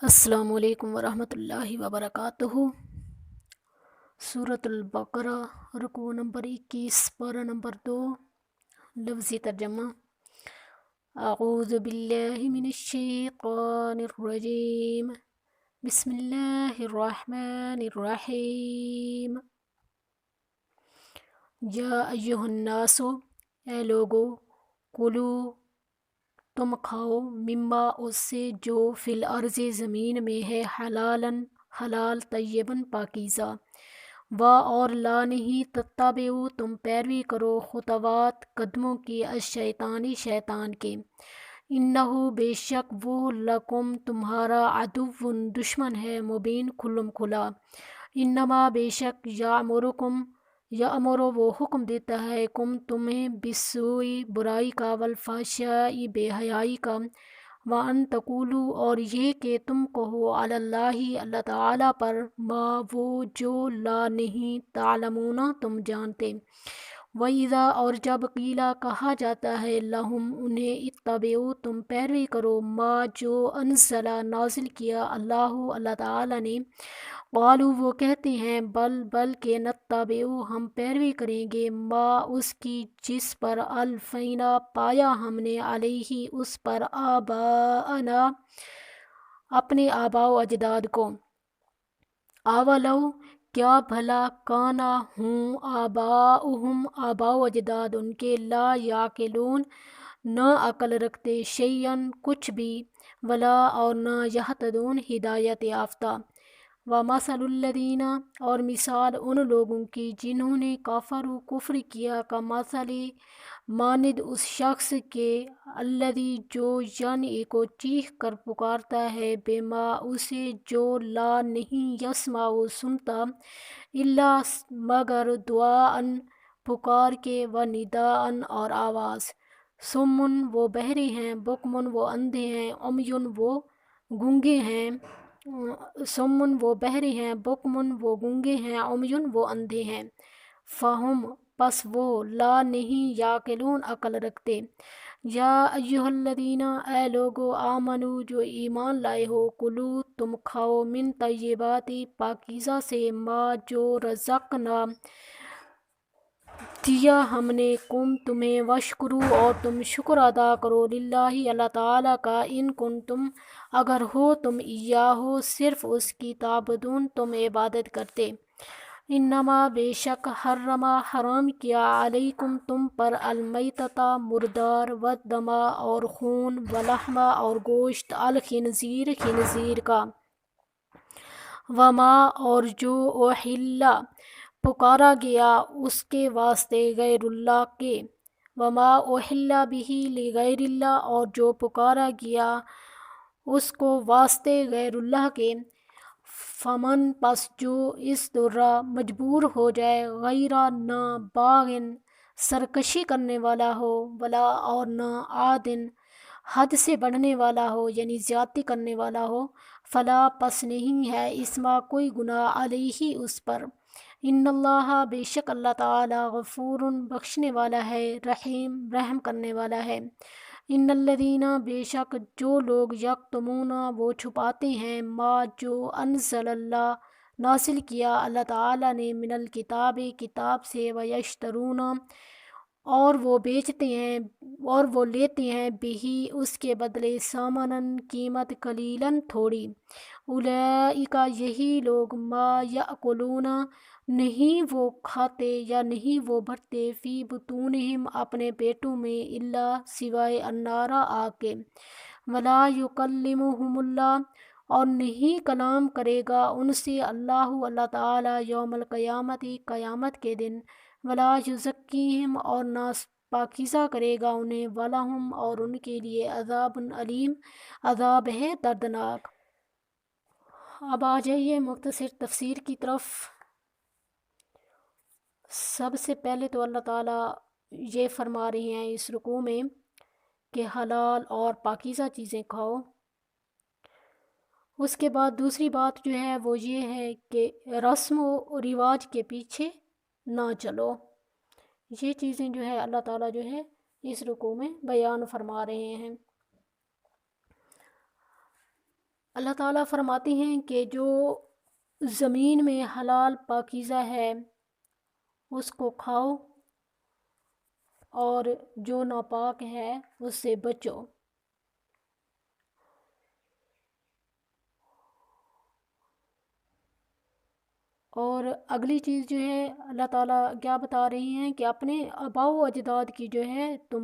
السلام علیکم ورحمۃ اللہ وبرکاتہ۔ سورۃ البقرہ، رکوع نمبر 21، پارہ نمبر 2۔ لفظی ترجمہ: اعوذ باللہ من الشیطان الرجیم، بسم اللہ الرحمن الرحیم۔ یا ایہا الناس، اے لوگو، کلو، تم کھاؤ، مما، اس سے جو فی الارض، زمین میں ہے، حلالن، حلال، طیباً، پاکیزہ، اور لا نہیں، تتبعوا، تم پیروی کرو، خطوات، قدموں کی، الشیطانی، شیطان کے، انہ، بے شک وہ، لکم، تمہارا، عدو، دشمن ہے، مبین، کھلم کھلا، انما، بے شک، یامر، وہ حکم دیتا ہے، تمہیں، بالسوء، برائی کا، والفحشاء، بے حیائی کا، وان تقولوا، اور یہ کہ تم کہو، علی اللہ، اللہ تعالیٰ پر، ما، وہ جو، لا نہیں، تعلمون، تم جانتے۔ وَإِذَا، اور جب، قیلا، کہا جاتا ہے، لہم، انہیں، اتبعوا، تم پیروی کرو، ما، جو، انزل، نازل کیا، اللہ تعالیٰ نے، قالوا، وہ کہتے ہیں، بلکہ، نتبع، ہم پیروی کریں گے، ما، اس کی، جس پر، الفینا، پایا ہم نے، علیہ، اس پر، آباءنا، اپنے آباء و اجداد کو، اولو، کیا بھلا، کانا، ہوں، آباؤہم، آباء و اجداد ان کے، لا یعقلون، نہ عقل رکھتے، شیئن، کچھ بھی، ولا، اور نہ، یہتدون، ہدایت یافتہ، وَمَثَلُ الَّذِينَ، اور مثال ان لوگوں کی جنہوں نے، کفروا، کفر کیا، کمثل، مانند اس شخص کے، الذی، جو، کو چیخ کر پکارتا ہے، بما، اسے، جو، لا نہیں، یسمع، سنتا، الا، مگر، دعاءً، پکار کے، و نداءً، اور آواز، صم، وہ بہرے ہیں، بکم، وہ اندھے ہیں، عمی، وہ گونگے ہیں، صم، وہ بہرے ہیں، بکم، وہ گونگے ہیں، عمی، وہ اندھے ہیں، فہم، پس وہ، لا نہیں، یعقلون، عقل رکھتے۔ یا ایہا الذین، اے لوگو، آمنو، جو ایمان لائے ہو، کلو، تم کھاؤ، من طیبات، پاکیزہ سے، ما، جو، رزقنا، دیا ہم نے، تمہیں، واشکرو، اور تم شکر ادا کرو، للہ، اللہ تعالیٰ کا، ان کنتم، اگر ہو تم، ایاہ، صرف اس کی، تعبدون، تم عبادت کرتے۔ انما، بے شک، حرم، حرام کیا، علیکم، تم پر، المیتۃ، مردار، والدم، اور خون، ولحم، اور گوشت، الخنزیر، خنزیر کا، وما، اور جو، احل، پکارا گیا، اس کے واسطے، غیر اللہ کے، وما، احل بہ، لغیر اللہ، اور جو، پکارا گیا، اس کو، واسطے، غیر اللہ کے، فمن، پس جو، اس طرح، مجبور ہو جائے، غیر، نہ، باغن، سرکشی کرنے والا ہو، ولا، اور نہ، عادن، حد سے بڑھنے والا ہو، یعنی زیادتی کرنے والا ہو، فلا، پس نہیں ہے، اسما، کوئی گناہ، علیہ، اس پر، ان اللہ، بے شک اللہ تعالیٰ، غفور، بخشنے والا ہے، رحیم، رحم کرنے والا ہے۔ ان الذین، بے شک، جو لوگ، یکتمون، وہ چھپاتے ہیں، ما، جو، انزل اللہ، نازل کیا، اللہ تعالیٰ نے، من الکتاب، کتاب سے، ویشترون، اور وہ بیچتے ہیں، اور وہ لیتے ہیں، بہی، اس کے بدلے، ثمناً، قیمت، قلیلاً، تھوڑی، اولئک، یہی لوگ، ما یأکلون، نہیں وہ کھاتے، یا نہیں وہ بھرتے، فی بطونہم، اپنے پیٹوں میں، الا، سوائے، النار، آگ کے، ولا یکلمہم اللہ، اور نہیں کلام کرے گا ان سے، اللہ تعالیٰ، یوم القیامت، قیامت کے دن، ولا یزکیہم، اور نہ پاکیزہ کرے گا انہیں، ولہم، اور ان کے لیے، عذاب علیم، عذاب ہے دردناک۔ اب آ جائیے مختصر تفسیر کی طرف۔ سب سے پہلے تو اللہ تعالیٰ یہ فرما رہے ہیں اس رکوع میں کہ حلال اور پاکیزہ چیزیں کھاؤ۔ اس کے بعد دوسری بات جو ہے وہ یہ ہے کہ رسم و رواج کے پیچھے نہ چلو۔ یہ چیزیں جو ہے اللہ تعالیٰ جو ہے اس رکوع میں بیان فرما رہے ہیں۔ اللہ تعالیٰ فرماتے ہیں کہ جو زمین میں حلال پاکیزہ ہے اس کو کھاؤ، اور جو ناپاک ہے اس سے بچو۔ اور اگلی چیز جو ہے اللہ تعالیٰ کیا بتا رہی ہیں کہ اپنے آباء و اجداد کی جو ہے تم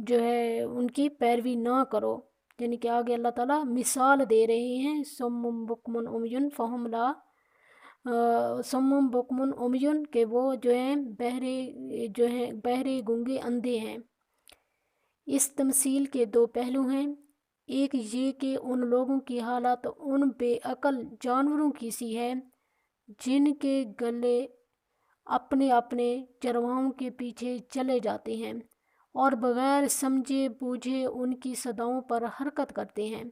جو ہے ان کی پیروی نہ کرو، یعنی کہ آگے اللہ تعالیٰ مثال دے رہے ہیں سم بکمن امیون فہم لا سم بکمن امیون کہ وہ جو ہیں بہرے گونگے اندھے ہیں۔ اس تمثیل کے دو پہلو ہیں، ایک یہ کہ ان لوگوں کی حالت ان بے عقل جانوروں کی سی ہے جن کے گلے اپنے اپنے چرواہوں کے پیچھے چلے جاتے ہیں اور بغیر سمجھے بوجھے ان کی صداؤں پر حرکت کرتے ہیں،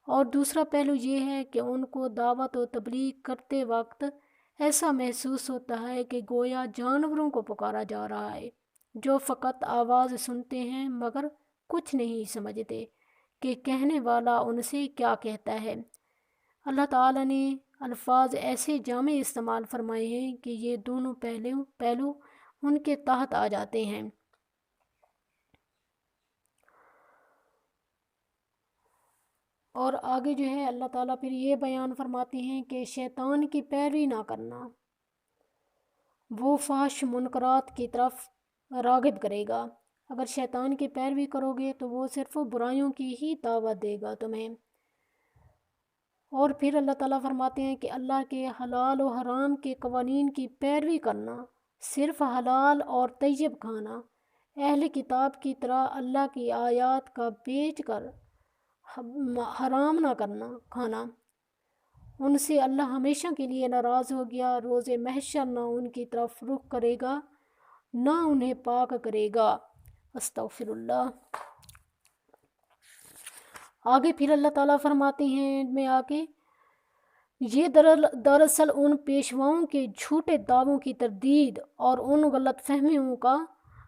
اور دوسرا پہلو یہ ہے کہ ان کو دعوت و تبلیغ کرتے وقت ایسا محسوس ہوتا ہے کہ گویا جانوروں کو پکارا جا رہا ہے، جو فقط آواز سنتے ہیں مگر کچھ نہیں سمجھتے کہ کہنے والا ان سے کیا کہتا ہے۔ اللہ تعالیٰ نے الفاظ ایسے جامع استعمال فرمائے ہیں کہ یہ دونوں پہلو ان کے تحت آ جاتے ہیں۔ اور آگے جو ہے اللہ تعالیٰ پھر یہ بیان فرماتے ہیں کہ شیطان کی پیروی نہ کرنا، وہ فحش منکرات کی طرف راغب کرے گا۔ اگر شیطان کی پیروی کرو گے تو وہ صرف برائیوں کی ہی دعوت دے گا تمہیں۔ اور پھر اللہ تعالیٰ فرماتے ہیں کہ اللہ کے حلال و حرام کے قوانین کی پیروی کرنا، صرف حلال اور طیب کھانا، اہل کتاب کی طرح اللہ کی آیات کا بیچ کر حرام نہ کھانا، ان سے اللہ ہمیشہ کے لیے ناراض ہو گیا، روز محشر نہ ان کی طرف رخ کرے گا نہ انہیں پاک کرے گا۔ استغفر اللہ۔ آگے پھر اللہ تعالیٰ فرماتے ہیں میں آگے یہ دراصل ان پیشواؤں کے جھوٹے دعووں کی تردید اور ان غلط فہمیوں کا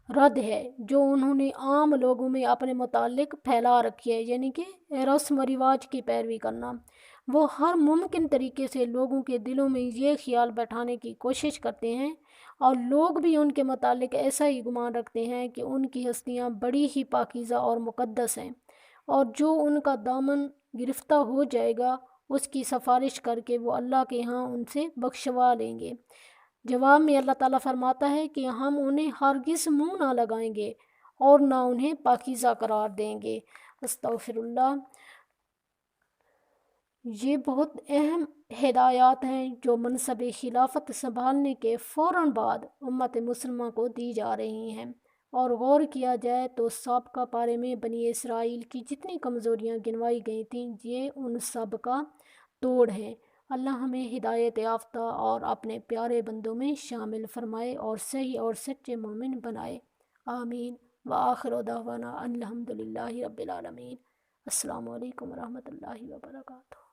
رد ہے جو انہوں نے عام لوگوں میں اپنے متعلق پھیلا رکھی ہے، یعنی کہ رسم و رواج کی پیروی کرنا۔ وہ ہر ممکن طریقے سے لوگوں کے دلوں میں یہ خیال بیٹھانے کی کوشش کرتے ہیں، اور لوگ بھی ان کے متعلق ایسا ہی گمان رکھتے ہیں کہ ان کی ہستیاں بڑی ہی پاکیزہ اور مقدس ہیں، اور جو ان کا دامن گرفتہ ہو جائے گا اس کی سفارش کر کے وہ اللہ کے ہاں ان سے بخشوا لیں گے۔ جواب میں اللہ تعالیٰ فرماتا ہے کہ ہم انہیں ہرگز منہ نہ لگائیں گے اور نہ انہیں پاکیزہ قرار دیں گے۔ استغفر اللہ۔ یہ بہت اہم ہدایات ہیں جو منصب خلافت سنبھالنے کے فوراً بعد امت مسلمہ کو دی جا رہی ہیں، اور غور کیا جائے تو سابقہ پارے میں بنی اسرائیل کی جتنی کمزوریاں گنوائی گئی تھیں یہ ان سب کا توڑ ہے۔ اللہ ہمیں ہدایت یافتہ اور اپنے پیارے بندوں میں شامل فرمائے اور صحیح اور سچے مومن بنائے، آمین۔ وآخر دعوانا الحمدللہ رب العالمین۔ السلام علیکم ورحمۃ اللہ وبرکاتہ۔